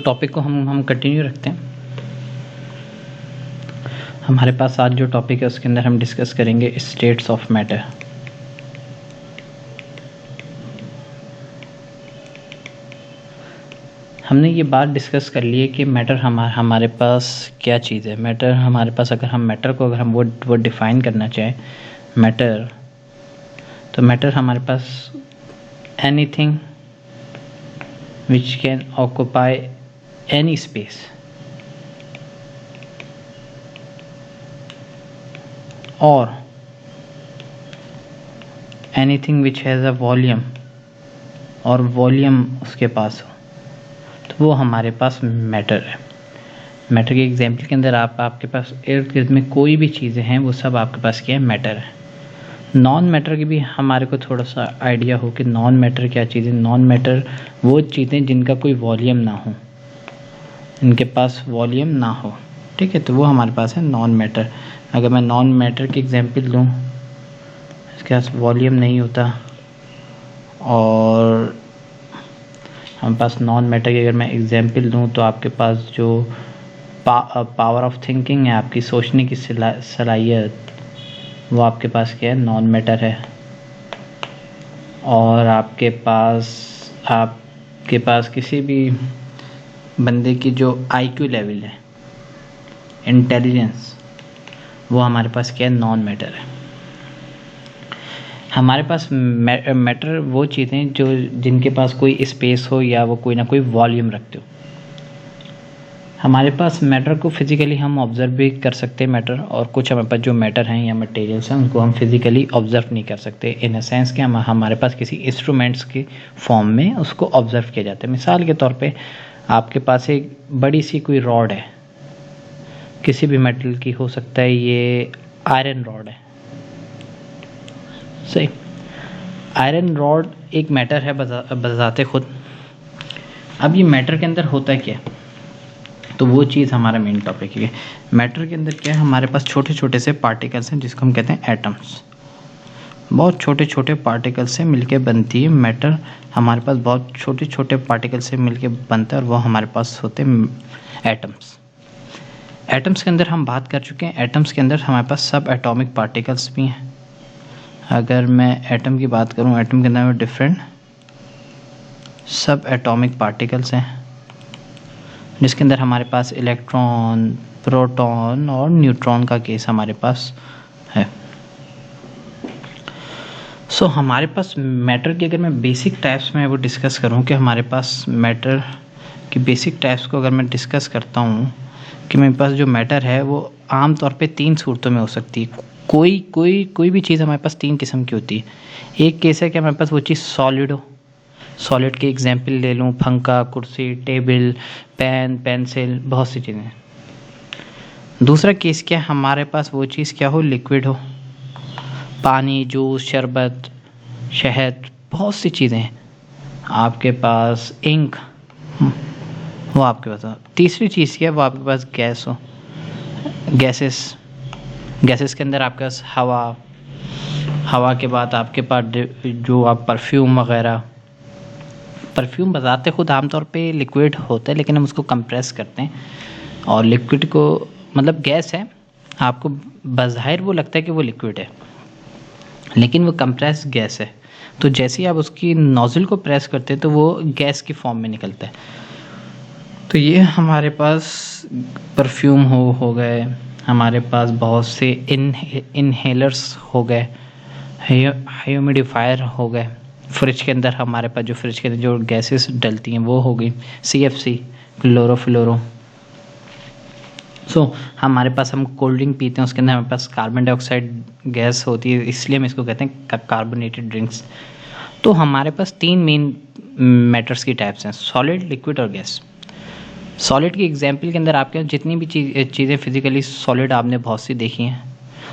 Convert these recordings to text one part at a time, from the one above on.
Topic को हम continue रखते हैं। हमारे पास आज जो टॉपिक है उसके अंदर हम डिस्कस करेंगे स्टेट्स ऑफ मैटर। हमने ये बात डिस्कस कर ली है कि मैटर हमारे पास क्या चीज़ है। मैटर हमारे पास, अगर हम मैटर को वो डिफ़ाइन करना चाहें मैटर, तो मैटर हमारे पास anything which can occupy any space और anything which has a volume और वॉल्यूम उसके पास हो, तो वो हमारे पास मैटर है। मैटर के एग्जाम्पल के अंदर आपके पास इर्द गिर्द में कोई भी चीज़ें हैं वो सब आपके पास क्या है, मैटर है। नॉन मैटर की भी हमारे को थोड़ा सा आइडिया हो कि नॉन मैटर क्या चीज़ें। नॉन मैटर वो चीज़ें जिनका कोई वॉल्यूम ना हो, इनके पास वॉल्यूम ना हो, ठीक है, तो वो हमारे पास है नॉन मैटर। अगर मैं नॉन मैटर की एग्जांपल दूं, इसके पास वॉल्यूम नहीं होता, और हमारे पास नॉन मैटर की अगर मैं एग्जांपल दूं तो आपके पास जो पावर ऑफ थिंकिंग है, आपकी सोचने की सलाहियत, वो आपके पास क्या है, नॉन मैटर है। और आपके पास किसी भी बंदे की जो IQ लेवल है, इंटेलिजेंस, वो हमारे पास क्या है, नॉन मैटर है। हमारे पास मैटर वो चीज़ें जिनके पास कोई स्पेस हो या वो कोई ना कोई वॉल्यूम रखते हो। हमारे पास मैटर को फिज़िकली हम ऑब्ज़र्व भी कर सकते हैं मैटर, और कुछ हमारे पास जो मैटर हैं या मटेरियल्स हैं उनको हम फिज़िकली ऑब्ज़र्व नहीं कर सकते, इन अ सेंस कि हमारे पास किसी इंस्ट्रूमेंट्स के फॉर्म में उसको ऑब्ज़र्व किया जाता है। मिसाल के तौर पे आपके पास एक बड़ी सी कोई रॉड है, किसी भी मेटल की हो सकता है, ये आयरन रॉड है, सही। आयरन रॉड एक मैटर है बजाते खुद। अब ये मैटर के अंदर होता क्या है, तो वो चीज़ हमारा मेन टॉपिक है। मैटर के अंदर क्या है, हमारे पास छोटे छोटे से पार्टिकल्स हैं जिसको हम कहते हैं एटम्स। बहुत छोटे छोटे पार्टिकल से मिलके बनती है मैटर। हमारे पास बहुत छोटे छोटे पार्टिकल से मिलके बनता है और वो हमारे पास होते हैं एटम्स। एटम्स के अंदर हम बात कर चुके हैं। एटम्स के अंदर हमारे पास सब एटॉमिक पार्टिकल्स भी हैं। अगर मैं एटम की बात करूं, एटम के अंदर डिफरेंट सब एटॉमिक पार्टिकल्स हैं, जिसके अंदर हमारे पास इलेक्ट्रॉन, प्रोटॉन और न्यूट्रॉन का केस हमारे पास है। हमारे पास मैटर की अगर मैं बेसिक टाइप्स में वो डिस्कस करूं कि हमारे पास मैटर की बेसिक टाइप्स को अगर मैं डिस्कस करता हूं कि मेरे पास जो मैटर है वो आम तौर पे 3 सूरतों में हो सकती है। कोई भी चीज़ हमारे पास 3 किस्म की होती है। एक केस है कि हमारे पास वो चीज़ सॉलिड हो, सॉलिड की एग्जांपल ले लूँ, पंखा, कुर्सी, टेबल, पेन, पेंसिल, बहुत सी चीज़ें। दूसरा केस क्या है, हमारे पास वो चीज़ क्या हो, लिक्विड हो, पानी, जूस, शरबत, शहद, बहुत सी चीज़ें हैं। आपके पास इंक, वो आपके पास हो। तीसरी चीज़ क्या है, वो आपके पास गैस हो, गैसेस के अंदर आपके पास हवा के बाद आपके पास जो आप परफ्यूम वगैरह, परफ्यूम बताते खुद आमतौर पे लिक्विड होता है, लेकिन हम उसको कंप्रेस करते हैं, और लिक्विड को मतलब गैस है, आपको बज़ाहिर वो लगता है कि वो लिक्विड है, लेकिन वो कंप्रेस गैस है। तो जैसे ही आप उसकी नोज़ल को प्रेस करते हैं तो वो गैस की फॉर्म में निकलता है। तो ये हमारे पास परफ्यूम हो गए, हमारे पास बहुत से इनहेलर्स हो गए, ह्यूमिडिफायर हो गए। फ्रिज के अंदर हमारे पास फ्रिज के अंदर जो गैसेस डलती हैं वो हो गई CFC, क्लोरोफ्लोरो। हमारे पास हम कोल्ड ड्रिंक पीते हैं, उसके अंदर हमारे पास कार्बन डाइऑक्साइड गैस होती है, इसलिए हम इसको कहते हैं कार्बोनेटेड ड्रिंक्स। तो हमारे पास 3 मेन मैटर्स की टाइप्स हैं, सॉलिड, लिक्विड और गैस। सॉलिड की एग्जांपल के अंदर आपके जितनी भी चीज़ें फिजिकली सॉलिड आपने बहुत सी देखी हैं।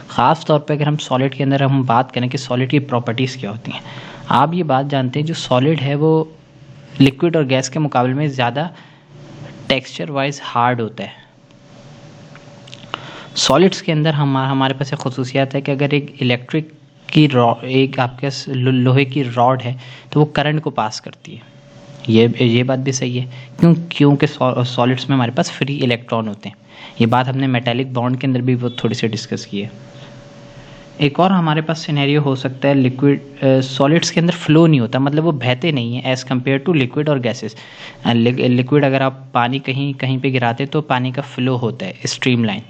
ख़ास तौर पे अगर हम सॉलिड के अंदर हम बात करें कि सॉलिड की प्रॉपर्टीज़ क्या होती हैं, आप ये बात जानते हैं जो सॉलिड है वो लिक्विड और गैस के मुकाबले में ज़्यादा टेक्सचर वाइज हार्ड होता है। सॉलिड्स के अंदर हमारे पास एक ख़ुसूसियत है कि अगर एक इलेक्ट्रिक की एक आपके लोहे की रॉड है तो वो करंट को पास करती है, ये बात भी सही है, क्योंकि सॉलिड्स में हमारे पास फ्री इलेक्ट्रॉन होते हैं। ये बात हमने मेटालिक बॉन्ड के अंदर भी वो थोड़ी सी डिस्कस की है। एक और हमारे पास सिनेरियो हो सकता है, लिक्विड सॉलिड्स के अंदर फ्लो नहीं होता, मतलब वो बहते नहीं है एज़ कम्पेयर टू लिक्विड और गैसेस। लिक्विड अगर आप पानी कहीं पे गिराते तो पानी का फ्लो होता है स्ट्रीमलाइन।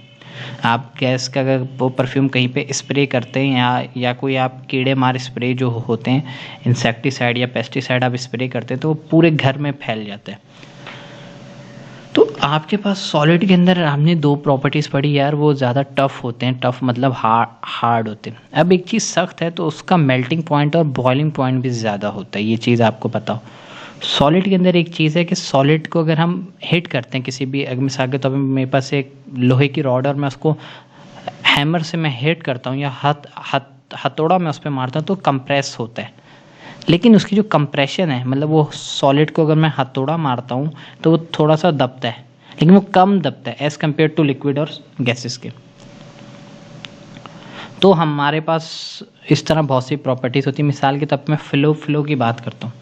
आप गैस का अगर वो परफ्यूम कहीं पे स्प्रे करते हैं या कोई आप कीड़े मार स्प्रे जो होते हैं, इंसेक्टिसाइड या पेस्टिसाइड आप स्प्रे करते हैं तो वो पूरे घर में फैल जाता है। तो आपके पास सॉलिड के अंदर हमने दो प्रॉपर्टीज़ पढ़ी यार, वो ज़्यादा टफ होते हैं, टफ मतलब हार्ड होते हैं। अब एक चीज़ सख्त है तो उसका मेल्टिंग पॉइंट और बॉइलिंग पॉइंट भी ज़्यादा होता है, ये चीज़ आपको पता हो। सॉलिड के अंदर एक चीज़ है कि सॉलिड को अगर हम हिट करते हैं किसी भी, अगर मिसाल के तौर पर मेरे पास एक लोहे की रॉड और मैं उसको हैमर से मैं हिट करता हूँ या हथौड़ा मैं उस पर मारता हूँ तो कंप्रेस होता है। लेकिन उसकी जो कंप्रेशन है, मतलब वो सॉलिड को अगर मैं हथौड़ा मारता हूँ तो वो थोड़ा सा दबता है, लेकिन वो कम दबता है एज़ कम्पेयर टू लिक्विड और गैसेस के। तो हमारे पास इस तरह बहुत सी प्रॉपर्टीज़ होती है। मिसाल के तौर पर मैं फ्लो की बात करता हूँ।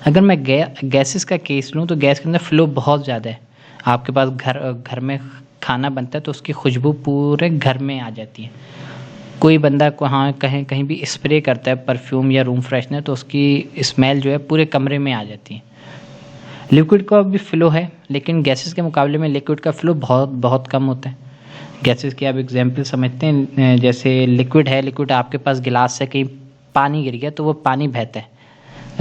अगर मैं गैसेस का केस लूँ तो गैस के अंदर फ्लो बहुत ज़्यादा है। आपके पास घर में खाना बनता है तो उसकी खुशबू पूरे घर में आ जाती है। कोई बंदा कहीं भी स्प्रे करता है परफ्यूम या रूम फ्रेशनर तो उसकी स्मेल जो है पूरे कमरे में आ जाती है। लिक्विड का भी फ्लो है, लेकिन गैसेस के मुकाबले में लिक्विड का फ्लो बहुत कम होता है। गैसेस की आप एग्जांपल समझते हैं, जैसे लिक्विड आपके पास गिलास से कहीं पानी गिर गया तो वो पानी बहता है।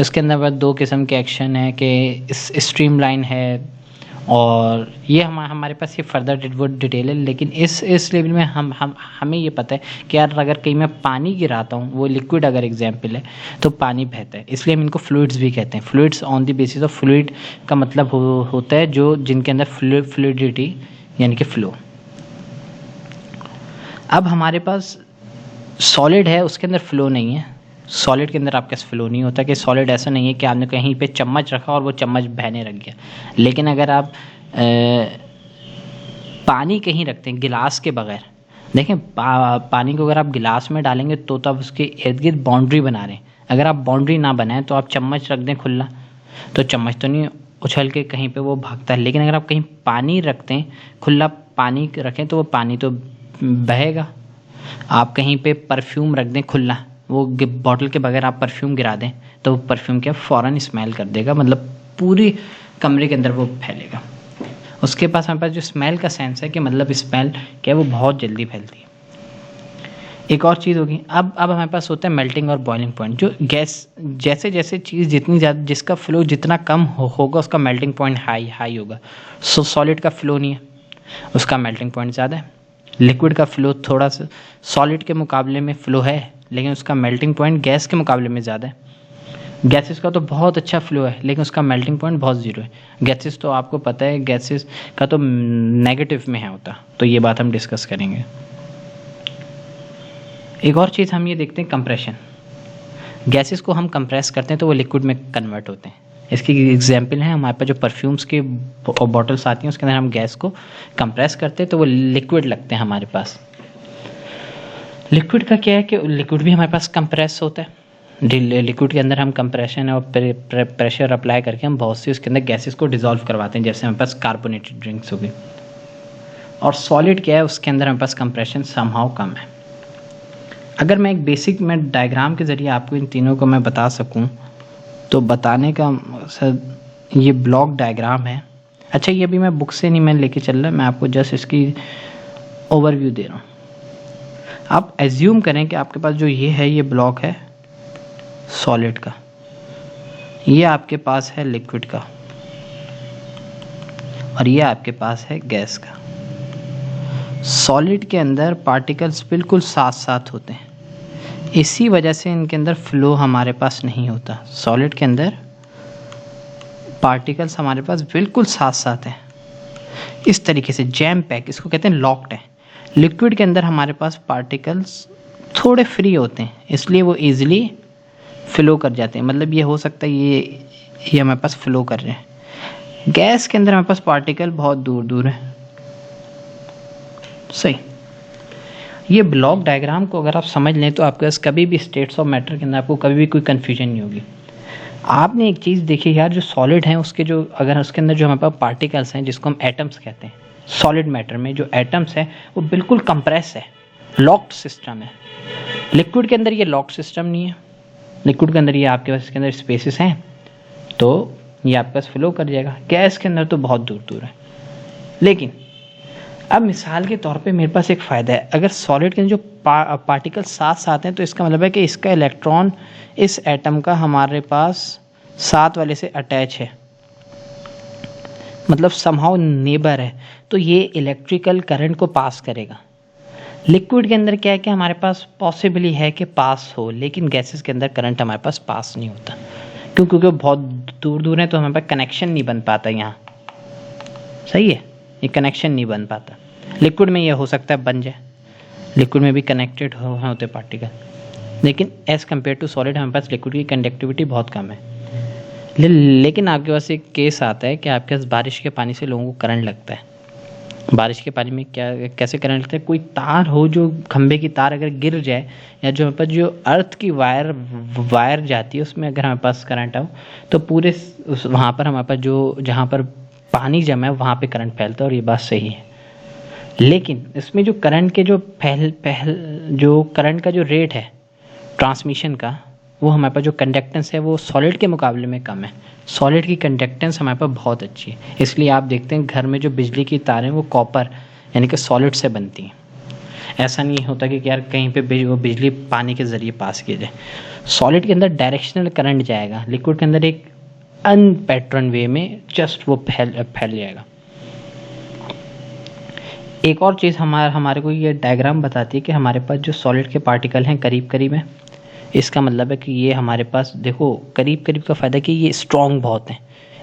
उसके अंदर बस दो किस्म के एक्शन है कि स्ट्रीमलाइन है, और ये हमारे पास ये फर्दर डिटेल है। लेकिन इस लेवल में हमें ये पता है कि यार अगर कहीं मैं पानी गिराता हूँ, वो लिक्विड अगर एग्जाम्पल है तो पानी बहता है, इसलिए हम इनको फ्लूइड्स भी कहते हैं। Fluids on the basis of fluid का मतलब होता है जो जिनके अंदर फ्लूइडिटी यानी कि फ्लो। अब हमारे पास सॉलिड है, उसके अंदर फ्लो नहीं है। सॉलिड के अंदर आपके पास फ्लो नहीं होता, कि सॉलिड ऐसा नहीं है कि आपने कहीं पे चम्मच रखा और वो चम्मच बहने लग गया। लेकिन अगर आप पानी कहीं रखते हैं गिलास के बगैर, देखें पानी को अगर आप गिलास में डालेंगे तो तब उसके इर्द गिर्द बाउंड्री बना रहे हैं। अगर आप बाउंड्री ना बनाएं तो आप चम्मच रख दें खुला तो चम्मच तो नहीं उछल के कहीं पे वो भागता है। लेकिन अगर आप कहीं पानी रखते हैं, खुला पानी रखें तो वो पानी तो बहेगा। आप कहीं पे परफ्यूम रख दें खुला, वो बॉटल के बगैर आप परफ्यूम गिरा दें तो परफ्यूम क्या फ़ौरन स्मेल कर देगा, मतलब पूरी कमरे के अंदर वो फैलेगा। उसके पास हमारे पास जो स्मेल का सेंस है कि मतलब स्मेल क्या है वो बहुत जल्दी फैलती है। एक और चीज़ होगी, अब हमारे पास होता है मेल्टिंग और बॉइलिंग पॉइंट। जो गैस जैसे जैसे चीज़ जितनी ज़्यादा, जिसका फ्लो जितना कम होगा उसका मेल्टिंग पॉइंट हाई होगा। सॉलिड का फ्लो नहीं है, उसका मेल्टिंग पॉइंट ज़्यादा है। लिक्विड का फ्लो थोड़ा सा सॉलिड के मुकाबले में फ्लो है, लेकिन उसका मेल्टिंग पॉइंट गैस के मुकाबले में ज़्यादा है। गैसेस का तो बहुत अच्छा फ्लो है, लेकिन उसका मेल्टिंग पॉइंट बहुत ज़ीरो है। गैसेस तो आपको पता है, गैसेस का तो नेगेटिव में है होता, तो ये बात हम डिस्कस करेंगे। एक और चीज़ हम ये देखते हैं, कंप्रेशन। गैसेस को हम कंप्रेस करते हैं तो वो लिक्विड में कन्वर्ट होते हैं। इसकी एग्जांपल है हमारे पास जो परफ्यूम्स के बॉटल्स आती हैं, उसके अंदर हम गैस को कंप्रेस करते हैं तो वो लिक्विड लगते हैं हमारे पास। लिक्विड का क्या है कि लिक्विड भी हमारे पास कंप्रेस होता है। लिक्विड के अंदर हम कंप्रेशन और प्रेशर अप्लाई करके हम बहुत सी उसके अंदर गैसेस को डिसॉल्व करवाते हैं, जैसे हमारे पास कार्बोनेटेड ड्रिंक्स हो गई। और सॉलिड क्या है, उसके अंदर हमारे पास कंप्रेशन समहाउ कम है। अगर मैं एक बेसिक में डायग्राम के ज़रिए आपको इन तीनों को मैं बता सकूं तो बताने का मकसद ये ब्लॉक डायग्राम है। अच्छा, ये भी मैं बुक से नहीं मैं लेके चल रहा, मैं आपको जस्ट इसकी ओवरव्यू दे रहा हूँ। आप एज्यूम करें कि आपके पास जो ये है, ये ब्लॉक है सॉलिड का, ये आपके पास है लिक्विड का, और ये आपके पास है गैस का। सॉलिड के अंदर पार्टिकल्स बिल्कुल साथ साथ होते हैं, इसी वजह से इनके अंदर फ्लो हमारे पास नहीं होता। सॉलिड के अंदर पार्टिकल्स हमारे पास बिल्कुल साथ साथ हैं, इस तरीके से जैम पैक, इसको कहते हैं लॉक्ड है। लिक्विड के अंदर हमारे पास पार्टिकल्स थोड़े फ्री होते हैं, इसलिए वो इजीली फ्लो कर जाते हैं। मतलब ये हो सकता है ये हमारे पास फ्लो कर रहे हैं। गैस के अंदर हमारे पास पार्टिकल बहुत दूर दूर है। सही, ये ब्लॉक डायग्राम को अगर आप समझ लें तो आपके पास कभी भी स्टेट्स ऑफ मैटर के अंदर आपको कभी भी कोई कन्फ्यूजन नहीं होगी। आपने एक चीज़ देखी यार, जो सॉलिड है उसके जो अगर उसके अंदर जो हमारे पास पार्टिकल्स हैं जिसको हम एटम्स कहते हैं, सॉलिड मैटर में जो एटम्स हैं वो बिल्कुल कंप्रेस है, लॉक्ड सिस्टम है। लिक्विड के अंदर ये लॉक्ड सिस्टम नहीं है। लिक्विड के अंदर ये आपके पास इसके अंदर स्पेसेस हैं तो ये आपके पास फ्लो कर जाएगा। गैस के अंदर तो बहुत दूर दूर है। लेकिन अब मिसाल के तौर पे मेरे पास एक फ़ायदा है, अगर सॉलिड के अंदर जो पार्टिकल साथ साथ हैं तो इसका मतलब है कि इसका इलेक्ट्रॉन इस एटम का हमारे पास साथ वाले से अटैच है, मतलब समहाउ नेबर है, तो ये इलेक्ट्रिकल करंट को पास करेगा। लिक्विड के अंदर क्या है कि हमारे पास पॉसिबली है कि पास हो, लेकिन गैसेस के अंदर करंट हमारे पास पास नहीं होता। क्यों? क्योंकि वो बहुत दूर दूर है तो हमारे पास कनेक्शन नहीं बन पाता यहाँ। सही है, ये कनेक्शन नहीं बन पाता। लिक्विड में ये हो सकता है बन जाए, लिक्विड में भी कनेक्टेड होते पार्टिकल, लेकिन एज़ कम्पेयर टू सॉलिड हमारे पास लिक्विड की कंडक्टिविटी बहुत कम है। लेकिन आपके पास एक केस आता है कि आपके पास बारिश के पानी से लोगों को करंट लगता है। बारिश के पानी में क्या कैसे करंट लगता है? कोई तार हो, जो खंभे की तार अगर गिर जाए, या जो हमारे पास जो अर्थ की वायर जाती है उसमें अगर हमारे पास करंट आओ तो पूरे वहाँ पर हमारे पास जो जहाँ पर पानी जमा है वहाँ पे करंट फैलता है, और ये बात सही है। लेकिन इसमें जो करंट के जो जो करंट का जो रेट है ट्रांसमिशन का, वो हमारे पास जो कंडक्टेंस है वो सॉलिड के मुकाबले में कम है। सॉलिड की कंडक्टेंस हमारे पास बहुत अच्छी है, इसलिए आप देखते हैं घर में जो बिजली की तारें वो कॉपर यानी कि सॉलिड से बनती हैं। ऐसा नहीं होता कि यार कहीं पे वो बिजली पानी के ज़रिए पास की जाए। सॉलिड के अंदर डायरेक्शनल करंट जाएगा, लिक्विड के अंदर एक अनपैटर्न वे में जस्ट वो फैल जाएगा। एक और चीज़ हमारे को ये डायग्राम बताती है कि हमारे पास जो सॉलिड के पार्टिकल हैं करीब करीब हैं। इसका मतलब है कि ये हमारे पास देखो करीब करीब का फ़ायदा कि ये स्ट्रॉन्ग बहुत है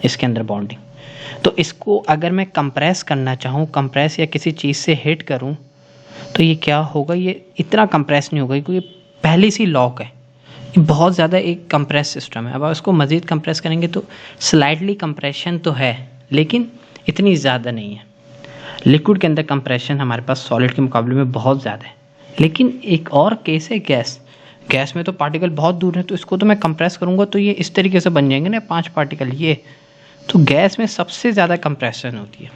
इसके अंदर बॉन्डिंग। तो इसको अगर मैं कंप्रेस करना चाहूँ, कंप्रेस या किसी चीज़ से हिट करूँ, तो ये क्या होगा, ये इतना कंप्रेस नहीं होगा क्योंकि पहले से लॉक है। ये बहुत ज़्यादा एक कंप्रेस सिस्टम है। अब आप इसको मज़ीद कंप्रेस करेंगे तो स्लाइटली कंप्रेशन तो है, लेकिन इतनी ज़्यादा नहीं है। लिक्विड के अंदर कंप्रेशन हमारे पास सॉलिड के मुकाबले में बहुत ज़्यादा है। लेकिन एक और केस है गैस में तो पार्टिकल बहुत दूर है, तो इसको तो मैं कंप्रेस करूँगा तो ये इस तरीके से बन जाएंगे ना 5 पार्टिकल। ये तो गैस में सबसे ज़्यादा कंप्रेशन होती है।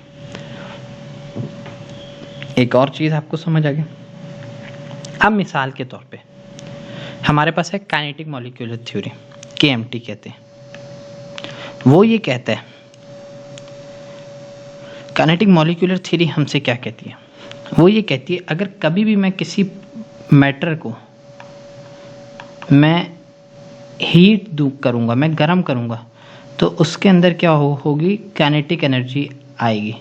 एक और चीज़ आपको समझ आ गई। अब मिसाल के तौर पे हमारे पास है काइनेटिक मॉलिक्यूलर थ्योरी, KMT कहते हैं। वो ये कहता है, काइनेटिक मॉलिक्यूलर थ्योरी हमसे क्या कहती है? वो ये कहती है अगर कभी भी मैं किसी मैटर को मैं हीट करूँगा, मैं गर्म करूँगा, तो उसके अंदर क्या होगी, काइनेटिक एनर्जी आएगी।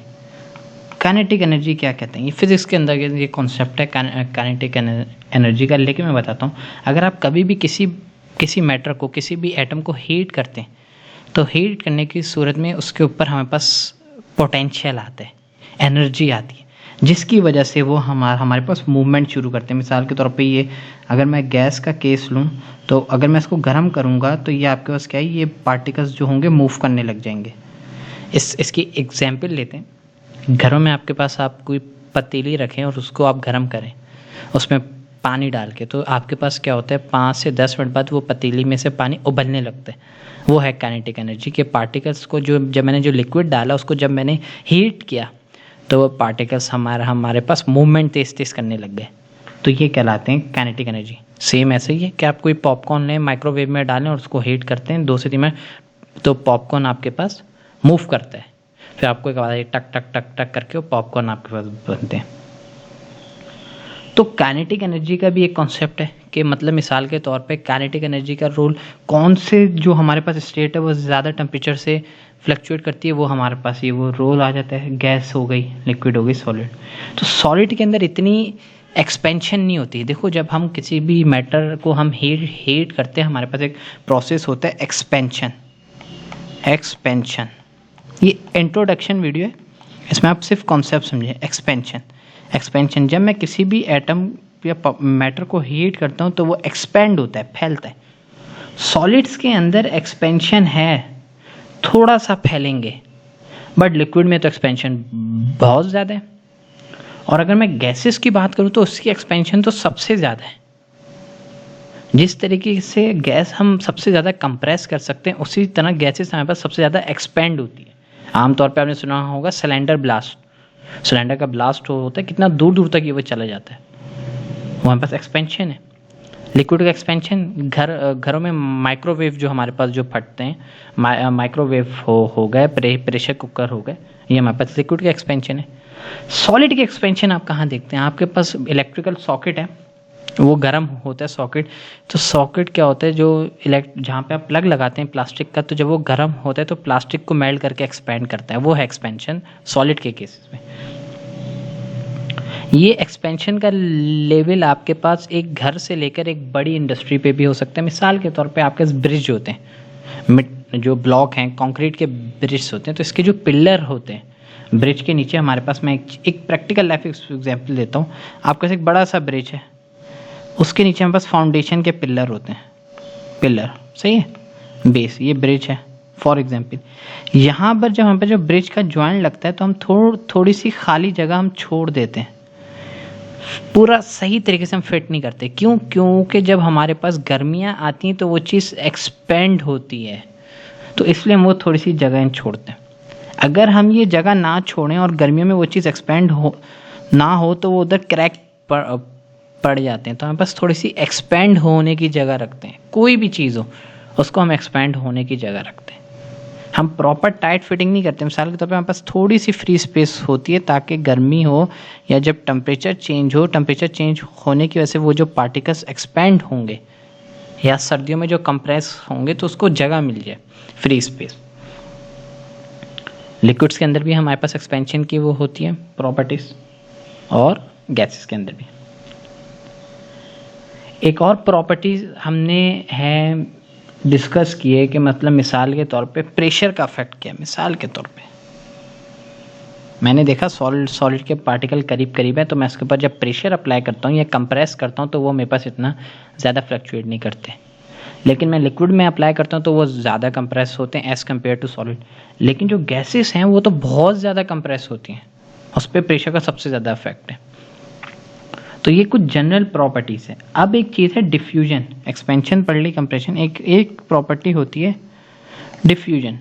काइनेटिक एनर्जी क्या कहते हैं? ये फिजिक्स के अंदर ये कॉन्सेप्ट है काइनेटिक एनर्जी का। लेकिन मैं बताता हूँ, अगर आप कभी भी किसी मैटर को, किसी भी एटम को हीट करते हैं, तो हीट करने की सूरत में उसके ऊपर हमारे पास पोटेंशियल आता है, एनर्जी आती है, जिसकी वजह से वो हमारे पास मूवमेंट शुरू करते हैं। मिसाल के तौर पे ये अगर मैं गैस का केस लूँ, तो अगर मैं इसको गर्म करूँगा तो ये आपके पास क्या है, ये पार्टिकल्स जो होंगे मूव करने लग जाएंगे। इसकी एग्जाम्पल लेते हैं। घरों में आपके पास आप कोई पतीली रखें और उसको आप गर्म करें उसमें पानी डाल के, तो आपके पास क्या होता है, 5 से 10 मिनट बाद वो पतीली में से पानी उबलने लगता है। वो है काइनेटिक एनर्जी के पार्टिकल्स को जब मैंने जो लिक्विड डाला उसको जब मैंने हीट किया तो वो पार्टिकल्स हमारे पास मूवमेंट तेज करने लग गए, तो ये कहलाते हैं काइनेटिक एनर्जी। सेम ऐसे ही है कि आप कोई पॉपकॉर्न लें, माइक्रोवेव में डालें और उसको हीट करते हैं 2 से 3 मिनट, तो पॉपकॉर्न आपके पास मूव करता है। फिर आपको एक आवाज़ टक टक टक टक करके वो पॉपकॉर्न आपके पास बनते हैं। तो काइनेटिक एनर्जी का भी एक कॉन्सेप्ट है कि मतलब मिसाल के तौर पे काइनेटिक एनर्जी का रोल, कौन से जो हमारे पास स्टेट है वो ज़्यादा टेम्परेचर से फ्लक्चुएट करती है, वो हमारे पास ये वो रोल आ जाता है। गैस हो गई, लिक्विड हो गई, सॉलिड। तो सॉलिड के अंदर इतनी एक्सपेंशन नहीं होती। देखो जब हम किसी भी मैटर को हम हीट करते हैं, हमारे पास एक प्रोसेस होता है एक्सपेंशन। ये इंट्रोडक्शन वीडियो है, इसमें आप सिर्फ कॉन्सेप्ट समझें। एक्सपेंशन जब मैं किसी भी एटम या मैटर को हीट करता हूँ तो वो एक्सपेंड होता है, फैलता है। सॉलिड्स के अंदर एक्सपेंशन है, थोड़ा सा फैलेंगे, बट लिक्विड में तो एक्सपेंशन बहुत ज़्यादा है। और अगर मैं गैसेस की बात करूँ तो उसकी एक्सपेंशन तो सबसे ज़्यादा है। जिस तरीके से गैस हम सबसे ज़्यादा कंप्रेस कर सकते हैं, उसी तरह गैसेस हमारे पास सबसे ज़्यादा एक्सपेंड होती है। आमतौर पे आपने सुना होगा सिलेंडर ब्लास्ट, सिलेंडर का ब्लास्ट होता है, कितना दूर दूर तक ये वो चला जाता है, वो हमारे पास एक्सपेंशन है। लिक्विड का एक्सपेंशन, घरों में माइक्रोवेव जो हमारे पास जो फटते हैं, माइक्रोवेव हो गए, प्रेशर कुकर हो गए, ये हमारे पास लिक्विड का एक्सपेंशन है। सॉलिड के एक्सपेंशन आप कहाँ देखते हैं? आपके पास इलेक्ट्रिकल सॉकेट है, वो गर्म होता है सॉकेट, तो सॉकेट क्या होता है, जो जहाँ पे आप प्लग लगाते हैं प्लास्टिक का, तो जब वो गर्म होता है तो प्लास्टिक को मेल्ट करके एक्सपेंड करता है, वो है एक्सपेंशन सॉलिड के केसेस में। ये एक्सपेंशन का लेवल आपके पास एक घर से लेकर एक बड़ी इंडस्ट्री पे भी हो सकता है। मिसाल के तौर पे आपके पास ब्रिज होते हैं, जो ब्लॉक हैं, कंक्रीट के ब्रिज होते हैं, तो इसके जो पिलर होते हैं ब्रिज के नीचे, हमारे पास मैं एक प्रैक्टिकल लाइफ एग्जाम्पल देता हूँ। आपके पास एक बड़ा सा ब्रिज है, उसके नीचे हमारे पास फाउंडेशन के पिलर होते हैं, पिलर सही है, बेस, ये ब्रिज है फॉर एग्जाम्पल। यहाँ पर जब हमारे पास जो ब्रिज का जॉइंट लगता है तो हम थोड़ी सी खाली जगह हम छोड़ देते हैं, पूरा सही तरीके से हम फिट नहीं करते। क्यों? क्योंकि जब हमारे पास गर्मियाँ आती हैं तो वो चीज़ एक्सपेंड होती है, तो इसलिए हम वो थोड़ी सी जगह छोड़ते हैं। अगर हम ये जगह ना छोड़ें और गर्मियों में वो चीज़ एक्सपेंड ना हो तो वो उधर क्रैक पड़ जाते हैं। तो हमारे पास थोड़ी सी एक्सपेंड होने की जगह रखते हैं, कोई भी चीज़ हो उसको हम एक्सपेंड होने की जगह रखते हैं। हम प्रॉपर टाइट फिटिंग नहीं करते। मिसाल के तौर पे हमारे पास थोड़ी सी फ्री स्पेस होती है ताकि गर्मी हो या जब टेम्परेचर चेंज हो, टेम्परेचर चेंज होने की वजह से वो जो पार्टिकल्स एक्सपेंड होंगे या सर्दियों में जो कंप्रेस होंगे तो उसको जगह मिल जाए, फ्री स्पेस। लिक्विड्स के अंदर भी हमारे पास एक्सपेंशन की वो होती है प्रॉपर्टीज, और गैसेस के अंदर भी। एक और प्रॉपर्टीज हमने है डिस्कस किए कि मतलब मिसाल के तौर पे प्रेशर का इफेक्ट क्या है। मिसाल के तौर पे मैंने देखा सॉलिड के पार्टिकल करीब करीब है, तो मैं इसके ऊपर जब प्रेशर अप्लाई करता हूँ या कंप्रेस करता हूँ तो वो मेरे पास इतना ज़्यादा फ्लक्चुएट नहीं करते। लेकिन मैं लिक्विड में अप्लाई करता हूँ तो वो ज़्यादा कंप्रेस होते हैं एज़ कम्पेयर टू सॉलिड। लेकिन जो गैसेस हैं वो तो बहुत ज़्यादा कंप्रेस होती हैं, उस पर प्रेशर का सबसे ज़्यादा इफेक्ट है। तो ये कुछ जनरल प्रॉपर्टीज है। अब एक चीज़ है डिफ्यूजन, एक्सपेंशन पढ़ ली, कंप्रेशन, एक प्रॉपर्टी होती है डिफ्यूजन।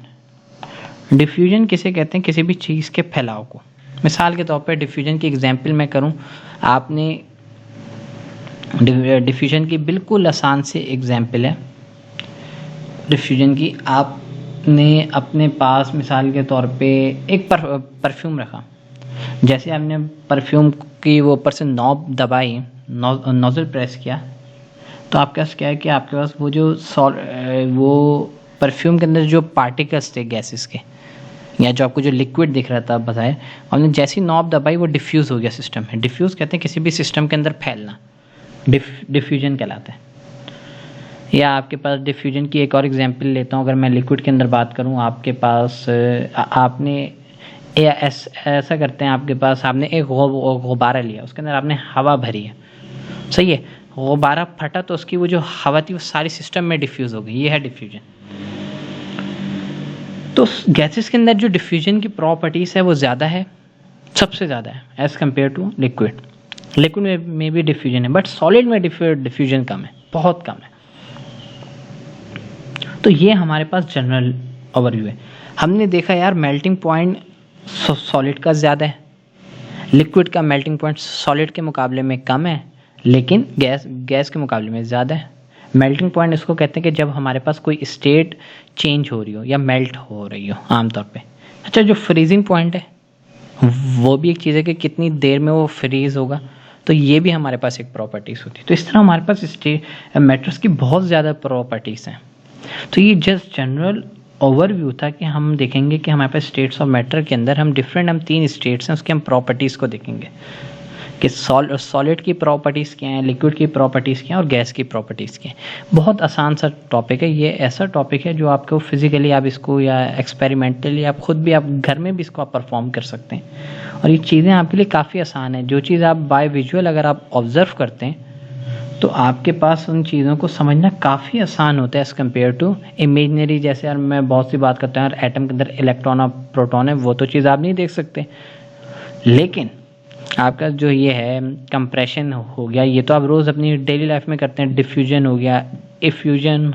डिफ्यूजन किसे कहते हैं? किसी भी चीज़ के फैलाव को। मिसाल के तौर पर डिफ्यूजन की एग्जांपल मैं करूं, आपने डिफ्यूजन की बिल्कुल आसान से एग्जांपल है डिफ्यूजन की। आपने अपने पास मिसाल के तौर पे एक परफ्यूम रखा, जैसे आपने परफ्यूम की वो ऊपर से नॉब दबाई, नोजल प्रेस किया, तो आपके पास क्या है कि आपके पास वो परफ्यूम के अंदर जो पार्टिकल्स थे गैसेस के, या जो आपको जो लिक्विड दिख रहा था बताए, आपने जैसी नॉब दबाई वो डिफ्यूज़ हो गया सिस्टम में। डिफ्यूज़ कहते हैं किसी भी सिस्टम के अंदर फैलना, डिफ्यूजन कहलाता है। या आपके पास डिफ्यूजन की एक और एग्जांपल लेता हूँ, अगर मैं लिक्विड के अंदर बात करूँ, आपके पास आपने या ऐसा करते हैं, आपके पास आपने एक गुब्बारा लिया, उसके अंदर आपने हवा भरी है, सही है, गुब्बारा फटा तो उसकी वो जो हवा थी वो सारी सिस्टम में डिफ्यूज़ हो गई, ये है डिफ्यूजन। तो गैसेस के अंदर जो डिफ्यूजन की प्रॉपर्टीज़ है वो ज़्यादा है, सबसे ज़्यादा है as compare to liquid. Liquid में भी डिफ्यूजन है, बट सॉलिड में डिफ्यूजन कम है, बहुत कम है। तो ये हमारे पास जनरल ओवरव्यू है। हमने देखा यार मेल्टिंग पॉइंट सॉलिड का ज़्यादा है, लिक्विड का मेल्टिंग पॉइंट सॉलिड के मुकाबले में कम है, लेकिन गैस के मुकाबले में ज़्यादा है। मेल्टिंग पॉइंट इसको कहते हैं कि जब हमारे पास कोई स्टेट चेंज हो रही हो या मेल्ट हो रही हो आमतौर पे। अच्छा, जो फ्रीजिंग पॉइंट है वो भी एक चीज़ है कि कितनी देर में वो फ्रीज होगा, तो ये भी हमारे पास एक प्रॉपर्टीज़ होती है। तो इस तरह हमारे पास मैटर्स की बहुत ज़्यादा प्रॉपर्टीज़ हैं। तो ये जस्ट जनरल ओवरव्यू था कि हम देखेंगे कि हमारे पास स्टेट्स ऑफ मैटर के अंदर हम 3 स्टेट्स हैं, उसके हम प्रॉपर्टीज़ को देखेंगे कि सॉलिड की प्रॉपर्टीज़ क्या हैं, लिक्विड की प्रॉपर्टीज़ क्या हैं और गैस की प्रॉपर्टीज़ क्या हैं। बहुत आसान सा टॉपिक है ये, ऐसा टॉपिक है जो आपको फिजिकली आप इसको या एक्सपेरिमेंटली आप खुद भी आप घर में भी इसको आप परफॉर्म कर सकते हैं, और ये चीज़ें आपके लिए काफ़ी आसान है। जो चीज़ आप बाय विजुअल अगर आप ऑब्जर्व करते हैं तो आपके पास उन चीज़ों को समझना काफ़ी आसान होता है एज़ कम्पेयर टू इमेजनरी। जैसे यार मैं बहुत सी बात करता हूँ यार एटम के अंदर इलेक्ट्रॉन और प्रोटॉन है, वो तो चीज़ आप नहीं देख सकते, लेकिन आपका जो ये है कंप्रेशन हो गया, ये तो आप रोज़ अपनी डेली लाइफ में करते हैं। डिफ्यूजन हो गया, इफ्यूजन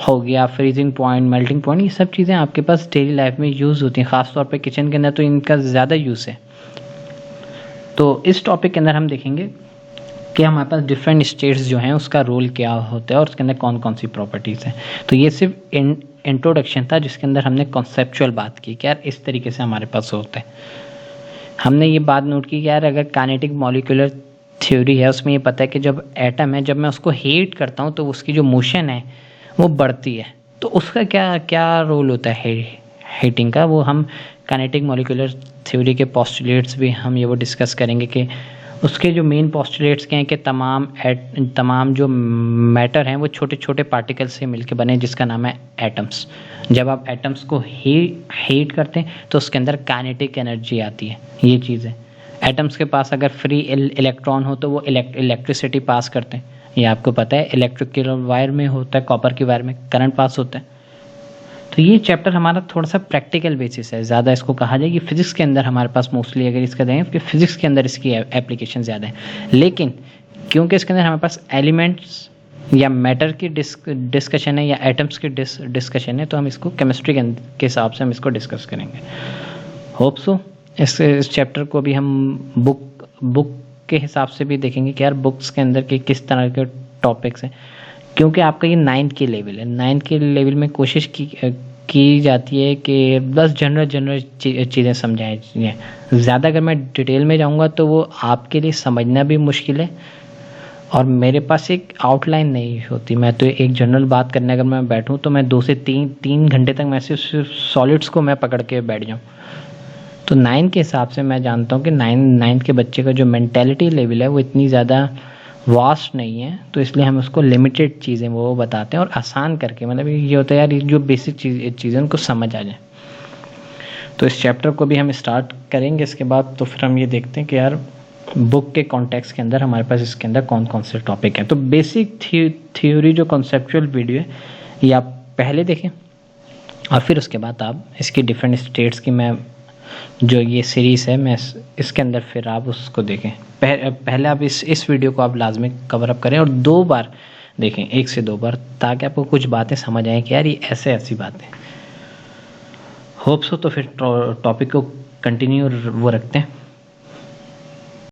हो गया, फ्रीजिंग पॉइंट, मेल्टिंग पॉइंट, ये सब चीज़ें आपके पास डेली लाइफ में यूज़ होती हैं, ख़ासतौर पे किचन के अंदर तो इनका ज़्यादा यूज़ है। तो इस टॉपिक के अंदर हम देखेंगे कि हमारे पास डिफरेंट स्टेट्स जो हैं उसका रोल क्या होता है और उसके अंदर कौन कौन सी प्रॉपर्टीज़ हैं। तो ये सिर्फ इंट्रोडक्शन था जिसके अंदर हमने कॉन्सेप्चुअल बात की कि यार इस तरीके से हमारे पास होता है। हमने ये बात नोट की कि यार अगर काइनेटिक मॉलिक्यूलर थ्योरी है उसमें ये पता है कि जब एटम है, जब मैं उसको हीट करता हूँ तो उसकी जो मोशन है वो बढ़ती है। तो उसका क्या क्या रोल होता है हीटिंग का, वो हम काइनेटिक मॉलिक्यूलर थ्योरी के पोस्टुलेट्स भी हम ये वो डिस्कस करेंगे कि उसके जो मेन पोस्टुलेट्स क्या हैं कि तमाम जो मैटर हैं वो छोटे छोटे पार्टिकल से मिलकर बने जिसका नाम है एटम्स। जब आप एटम्स को हीट करते हैं तो उसके अंदर काइनेटिक एनर्जी आती है। ये चीज़ है, एटम्स के पास अगर फ्री इलेक्ट्रॉन हो तो वो इलेक्ट्रिसिटी पास करते हैं। ये आपको पता है, इलेक्ट्रिकल वायर में होता है, कॉपर की वायर में करंट पास होता है। तो ये चैप्टर हमारा थोड़ा सा प्रैक्टिकल बेसिस है, ज़्यादा इसको कहा जाए कि फिजिक्स के अंदर हमारे पास मोस्टली अगर इसका दें कि फिजिक्स के अंदर इसकी एप्लीकेशन ज़्यादा है। लेकिन क्योंकि इसके अंदर हमारे पास एलिमेंट्स या मैटर की डिस्कशन है या एटम्स की डिस्कशन है, तो हम इसको केमिस्ट्री के हिसाब से हम इसको डिस्कस करेंगे। होप सो इस चैप्टर को भी हम बुक के हिसाब से भी देखेंगे कि यार बुक्स के अंदर के किस तरह के टॉपिक्स हैं, क्योंकि आपका ये 9th के लेवल है। 9th के लेवल में कोशिश की जाती है कि बस जनरल चीज़ें समझाएं जाएं। ज़्यादा अगर मैं डिटेल में जाऊंगा तो वो आपके लिए समझना भी मुश्किल है और मेरे पास एक आउटलाइन नहीं होती। मैं तो एक जनरल बात करने अगर मैं बैठूं तो मैं 2 से 3 घंटे तक मैं सिर्फ सॉलिड्स को मैं पकड़ के बैठ जाऊँ। तो 9 के हिसाब से मैं जानता हूँ कि 9 के बच्चे का जो मेंटेलिटी लेवल है वो इतनी ज़्यादा वास्ट नहीं है, तो इसलिए हम उसको लिमिटेड चीज़ें वो बताते हैं और आसान करके, मतलब ये होता है यार जो बेसिक चीज़ें उनको समझ आ जाए। तो इस चैप्टर को भी हम स्टार्ट करेंगे। इसके बाद तो फिर हम ये देखते हैं कि यार बुक के कॉन्टेक्स्ट के अंदर हमारे पास इसके अंदर कौन कौन से टॉपिक हैं। तो बेसिक थ्योरी जो कॉन्सेप्चुअल वीडियो है ये आप पहले देखें और फिर उसके बाद आप इसकी डिफरेंट स्टेट्स की मैं जो ये सीरीज़ है मैं इसके अंदर फिर आप उसको देखें। पहले आप इस वीडियो को आप लाजमी कवर अप करें और 2 बार देखें, 1 से 2 बार, ताकि आपको कुछ बातें समझ आएँ कि यार ये ऐसी बातें। होप सो तो फिर टॉपिक को कंटिन्यू वो रखते हैं।